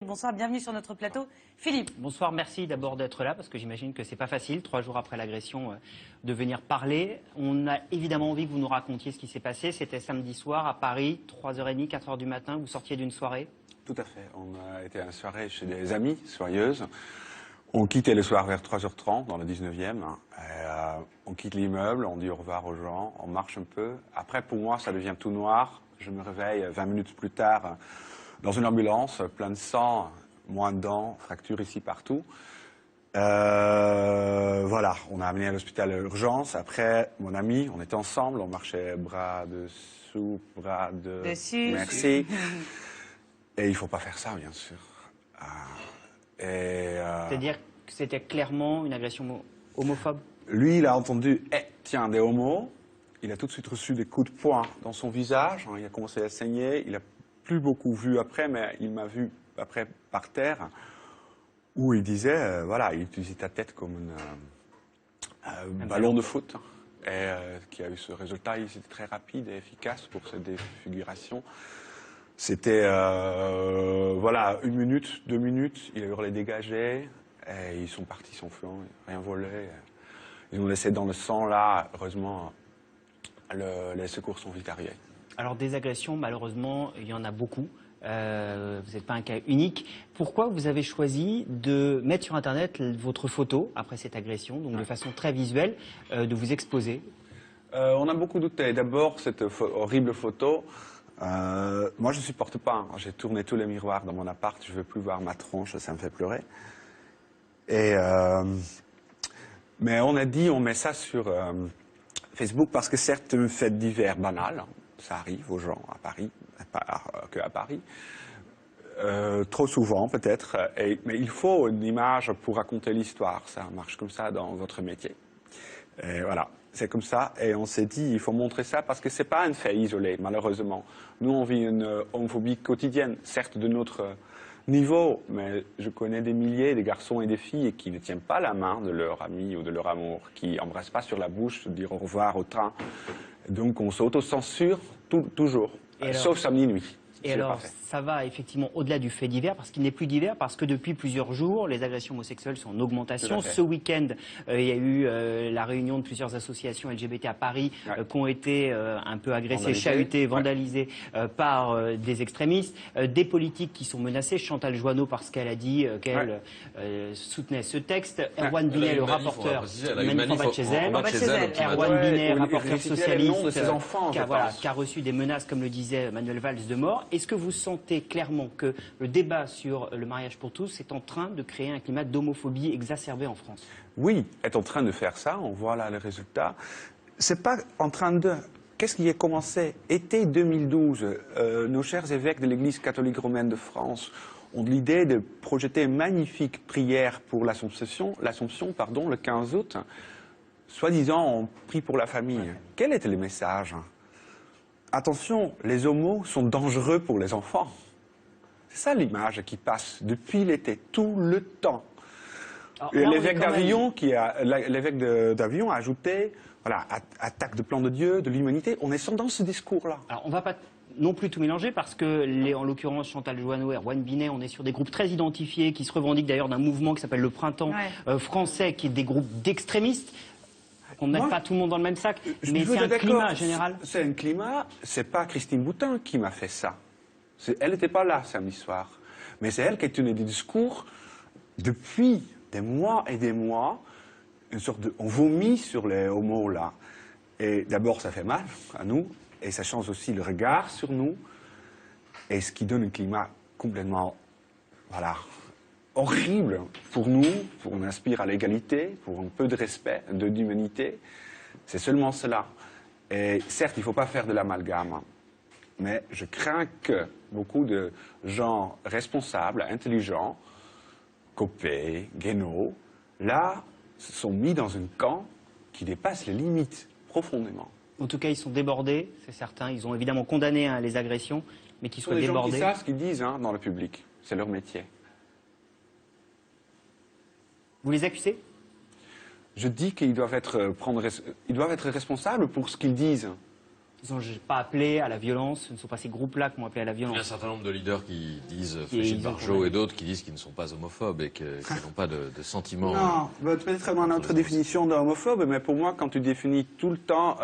Bonsoir, bienvenue sur notre plateau. Philippe. Bonsoir, merci d'abord d'être là parce que j'imagine que c'est pas facile, 3 jours après l'agression, de venir parler. On a évidemment envie que vous nous racontiez ce qui s'est passé. C'était samedi soir à Paris, 3h30, 4h du matin, vous sortiez d'une soirée. Tout à fait. On a été à une soirée chez des amis soyeuses. On quittait le soir vers 3h30 dans le 19e. On quitte l'immeuble, on dit au revoir aux gens, on marche un peu. Après, pour moi, ça devient tout noir. Je me réveille 20 minutes plus tard dans une ambulance, plein de sang, moins de dents, fractures ici partout. Voilà, on a amené à l'hôpital l'urgence. Après, mon ami, on était ensemble, on marchait bras dessous, bras dessus. Merci. Et il ne faut pas faire ça, bien sûr. C'est-à-dire que c'était clairement une agression homophobe? Lui, il a entendu « tiens, des homos ». Il a tout de suite reçu des coups de poing dans son visage. Il a commencé à saigner. Il n'a plus beaucoup vu après, mais il m'a vu après par terre, où il disait, voilà, il utilisait ta tête comme un ballon de foot. Et qui a eu ce résultat, il était très rapide et efficace pour cette défiguration. C'était, voilà, 1 minute, 2 minutes, il a hurlé dégager, et ils sont partis sans feu, rien volé. Ils nous laissé dans le sang, là, heureusement, les secours sont vite arrivés. Alors des agressions, malheureusement, il y en a beaucoup. Vous n'êtes pas un cas unique. Pourquoi vous avez choisi de mettre sur Internet votre photo après cette agression, donc de façon très visuelle, de vous exposer? On a beaucoup douté. D'abord, cette horrible photo, moi je ne supporte pas. J'ai tourné tous les miroirs dans mon appart, je ne veux plus voir ma tronche, ça me fait pleurer. Mais on a dit, on met ça sur Facebook parce que certes, c'est une fête d'hiver banale. Ça arrive aux gens à Paris, pas que à Paris. Trop souvent peut-être, mais il faut une image pour raconter l'histoire. Ça marche comme ça dans votre métier. Et voilà, c'est comme ça. Et on s'est dit, il faut montrer ça parce que c'est pas un fait isolé, malheureusement. Nous, on vit une homophobie quotidienne, certes de notre niveau, mais je connais des milliers de garçons et des filles qui ne tiennent pas la main de leur ami ou de leur amour, qui n'embrassent pas sur la bouche, dire au revoir au train. Donc on s'auto-censure toujours, sauf samedi nuit. Et alors, ça va effectivement au-delà du fait divers, parce qu'il n'est plus divers, parce que depuis plusieurs jours, les agressions homosexuelles sont en augmentation. Ce week-end, il y a eu la réunion de plusieurs associations LGBT à Paris qui ont été un peu agressées, chahutées, vandalisées par des extrémistes, des politiques qui sont menacés. Chantal Joanneau, parce qu'elle a dit qu'elle soutenait ce texte. Erwan Binet, le rapporteur, manif en bas de chez elle. Erwan Binet, rapporteur socialiste, qui a reçu des menaces, comme le disait Manuel Valls, de mort. Est-ce que vous sentez clairement que le débat sur le mariage pour tous est en train de créer un climat d'homophobie exacerbé en France? Oui, est en train de faire ça, on voit là le résultat. C'est pas en train de... Qu'est-ce qui a commencé? Été 2012, nos chers évêques de l'Église catholique romaine de France ont l'idée de projeter une magnifique prière pour l'Assomption, le 15 août, soi-disant on prie pour la famille. Quel était le message? Attention, les homos sont dangereux pour les enfants. C'est ça l'image qui passe depuis l'été, tout le temps. L'évêque d'Avignon a ajouté, voilà, attaque de plan de Dieu, de l'humanité. On est dans ce discours-là. Alors, on ne va pas non plus tout mélanger parce que, en l'occurrence, Chantal Joanneau et Erwan Binet, on est sur des groupes très identifiés qui se revendiquent d'ailleurs d'un mouvement qui s'appelle le Printemps français, qui est des groupes d'extrémistes. On ne met pas tout le monde dans le même sac, mais c'est un climat général. C'est un climat, c'est pas Christine Boutin qui m'a fait ça. Elle n'était pas là samedi soir. Mais c'est elle qui a tenu des discours depuis des mois et des mois, une sorte de... On vomit sur les homos là. Et d'abord ça fait mal à nous, et ça change aussi le regard sur nous, et ce qui donne un climat complètement... Voilà... horrible pour nous, on aspire à l'égalité, pour un peu de respect, d'humanité. C'est seulement cela. Et certes, il ne faut pas faire de l'amalgame, mais je crains que beaucoup de gens responsables, intelligents, Copé, Guénaud, là, se sont mis dans un camp qui dépasse les limites profondément. En tout cas, ils sont débordés, c'est certain. Ils ont évidemment condamné les agressions, mais qu'ils soient débordés. Les gens qui savent ce qu'ils disent dans le public, c'est leur métier. Vous les accusez? Je dis qu'ils doivent être responsables pour ce qu'ils disent. Ils n'ont pas appelé à la violence, ce ne sont pas ces groupes-là qui ont appelé à la Il y a un violence. certain nombre de leaders qui disent, Brigitte Bardot et d'autres, qui disent qu'ils ne sont pas homophobes et qu'ils n'ont pas de sentiments. Non, peut-être dans notre définition d'homophobe, mais pour moi, quand tu définis tout le temps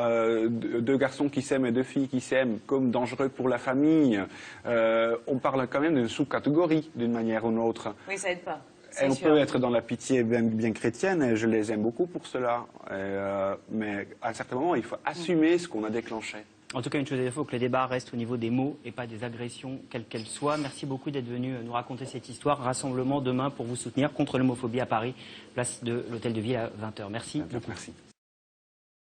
deux garçons qui s'aiment et deux filles qui s'aiment comme dangereux pour la famille, on parle quand même d'une sous-catégorie, d'une manière ou d'une autre. Oui, ça aide pas. Et on peut être dans la pitié bien chrétienne, et je les aime beaucoup pour cela. Mais à un certain moment, il faut assumer ce qu'on a déclenché. En tout cas, une chose est, il faut que le débat reste au niveau des mots et pas des agressions, quelles qu'elles soient. Merci beaucoup d'être venu nous raconter cette histoire. Rassemblement demain pour vous soutenir contre l'homophobie à Paris, place de l'Hôtel de Ville à 20h. Merci beaucoup. Merci.